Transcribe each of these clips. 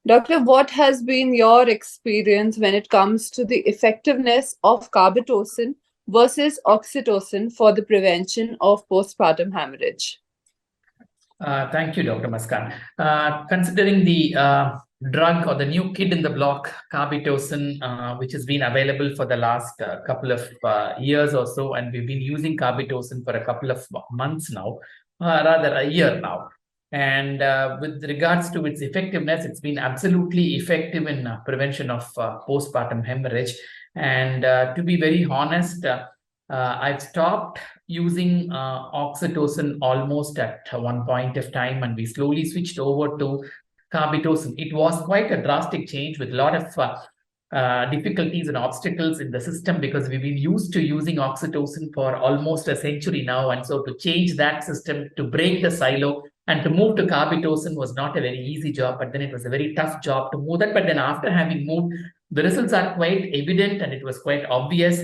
Doctor, what has been your experience when it comes to the effectiveness of carbetocin versus oxytocin for the prevention of postpartum hemorrhage? Thank you, Dr. Muskan. Considering the drug or the new kid in the block, carbetocin, which has been available for the last couple of years or so, and we've been using carbetocin for a couple of months now, rather a year now. And with regards to its effectiveness, it's been absolutely effective in prevention of postpartum hemorrhage. And to be very honest, I've stopped using oxytocin almost at one point of time, and we slowly switched over to carbetocin. It was quite a drastic change with a lot of difficulties and obstacles in the system because we've been used to using oxytocin for almost a century now. And so to change that system, to break the silo and to move to carbetocin was not a very easy job, but then it was a very tough job to move that. But then after having moved, the results are quite evident and it was quite obvious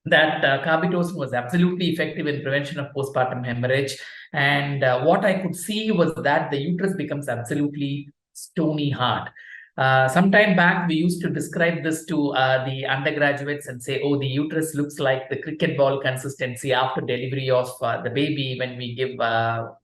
that carbetocin was absolutely effective in prevention of postpartum hemorrhage. And what I could see was that the uterus becomes absolutely stony hard. Some time back, we used to describe this to the undergraduates and say, oh, the uterus looks like the cricket ball consistency after delivery of the baby when we give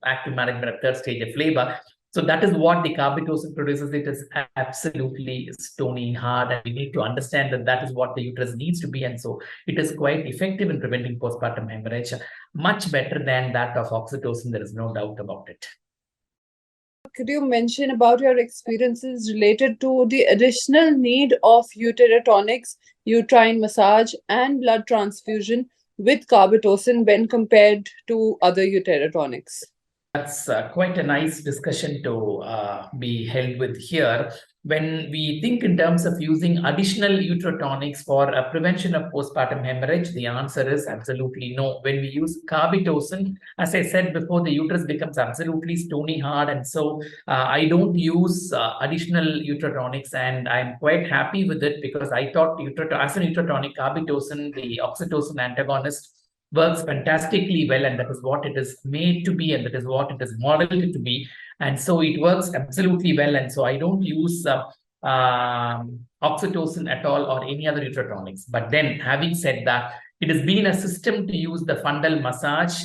active management of third stage of labor. So that is what the carbetocin produces. It is absolutely stony hard, and we need to understand that that is what the uterus needs to be. And so it is quite effective in preventing postpartum hemorrhage, much better than that of oxytocin. There is no doubt about it. Could you mention about your experiences related to the additional need of uterotonics, uterine massage, and blood transfusion with carbetocin when compared to other uterotonics? That's quite a nice discussion to be held with here. When we think in terms of using additional uterotonics for prevention of postpartum hemorrhage, the answer is absolutely no. When we use carbetocin, as I said before, the uterus becomes absolutely stony hard. And so I don't use additional uterotonics, and I'm quite happy with it because I thought as an uterotonic, carbetocin, the oxytocin antagonist, works fantastically well, and that is what it is made to be, and that is what it is modeled to be. And so it works absolutely well. And so I don't use oxytocin at all or any other uterotonics. But then, having said that, it has been a system to use the fundal massage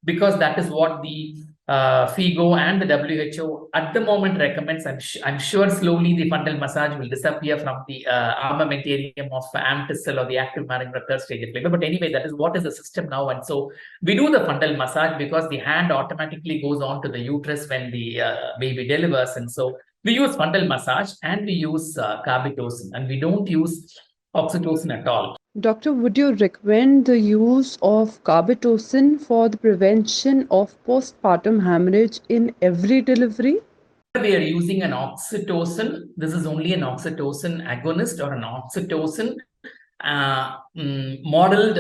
because that is what the FIGO and the WHO at the moment recommends. I'm sure slowly the fundal massage will disappear from the armamentarium of Amticil or the active management of third stage of labor. But anyway, that is what is the system now. And so we do the fundal massage because the hand automatically goes on to the uterus when the baby delivers. And so we use fundal massage and we use carbetocin, and we don't use oxytocin at all. Doctor, would you recommend the use of carbetocin for the prevention of postpartum hemorrhage in every delivery? We are using an oxytocin. This is only an oxytocin agonist or an oxytocin modeled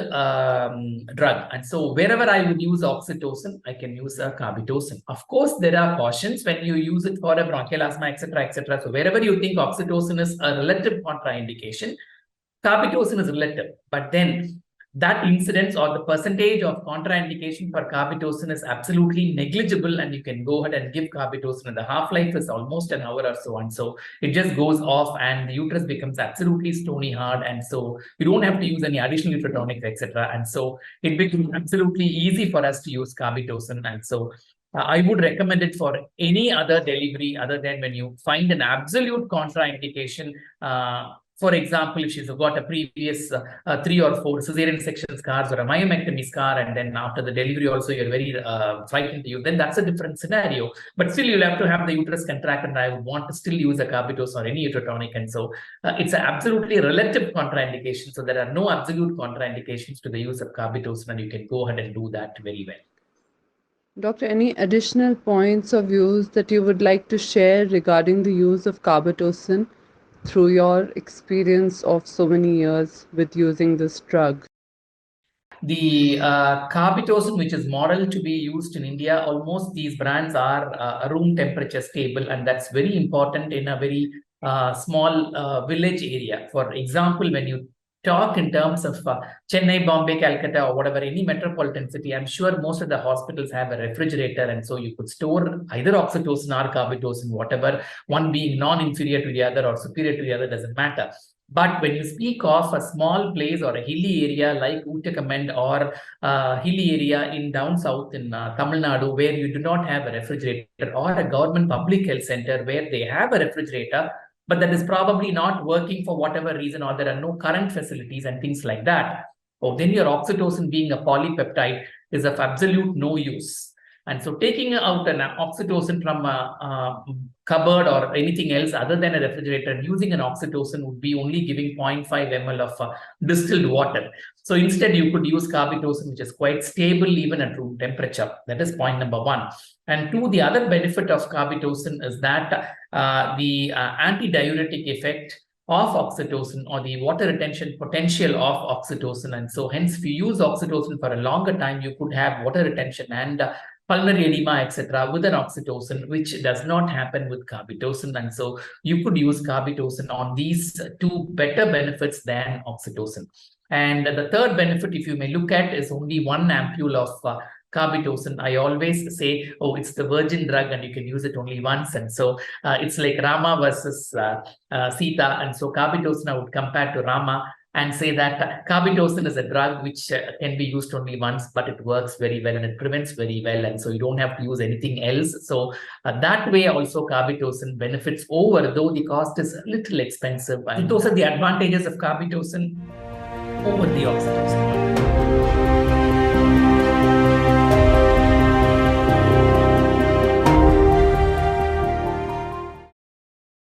drug. And so wherever I would use oxytocin, I can use a carbetocin. Of course, there are cautions when you use it for a bronchial asthma, etc., etc. So wherever you think oxytocin is a relative contraindication, carbetocin is relative. But then that incidence or the percentage of contraindication for carbetocin is absolutely negligible, and you can go ahead and give carbetocin, and the half-life is almost an hour or so. And so it just goes off and the uterus becomes absolutely stony hard. And so you don't have to use any additional uterotonics, etc. And so it becomes absolutely easy for us to use carbetocin. And so I would recommend it for any other delivery other than when you find an absolute contraindication. For example, if she's got a previous 3 or 4 cesarean section scars or a myomectomy scar, and then after the delivery also you're very frightened to you, then that's a different scenario. But still, you'll have to have the uterus contract, and I would want to still use a carbetocin or any uterotonic. And so it's an absolutely relative contraindication. So there are no absolute contraindications to the use of carbetocin, and you can go ahead and do that very well. Doctor, any additional points of views that you would like to share regarding the use of carbetocin through your experience of so many years with using this drug? The carbetocin, which is modeled to be used in India, almost these brands are room temperature stable, and that's very important in a very small village area. For example, when you talk in terms of Chennai, Bombay, Calcutta, or whatever, any metropolitan city, I'm sure most of the hospitals have a refrigerator, and so you could store either oxytocin or carbetocin, whatever, one being non-inferior to the other or superior to the other, doesn't matter. But when you speak of a small place or a hilly area like Uttarakhand or hilly area in down south in Tamil Nadu, where you do not have a refrigerator, or a government public health center where they have a refrigerator, but that is probably not working for whatever reason, or there are no current facilities and things like that. Oh, then your oxytocin, being a polypeptide, is of absolute no use. And so taking out an oxytocin from a cupboard or anything else other than a refrigerator and using an oxytocin would be only giving 0.5 ml of distilled water. So instead, you could use carbetocin, which is quite stable even at room temperature. That is point number one. And two, the other benefit of carbetocin is that the antidiuretic effect of oxytocin, or the water retention potential of oxytocin. And so hence, if you use oxytocin for a longer time, you could have water retention and pulmonary edema, etc., with an oxytocin, which does not happen with carbetocin. And so you could use carbetocin on these two better benefits than oxytocin. And the third benefit, if you may look at, is only 1 ampule of carbetocin. I always say, oh, it's the virgin drug and you can use it only once. And so it's like Rama versus Sita. And so carbetocin I would compare to Rama and say that carbetocin is a drug which can be used only once, but it works very well and it prevents very well. And so you don't have to use anything else. So that way also carbetocin benefits over, though the cost is a little expensive. And those are the advantages of carbetocin over the oxytocin.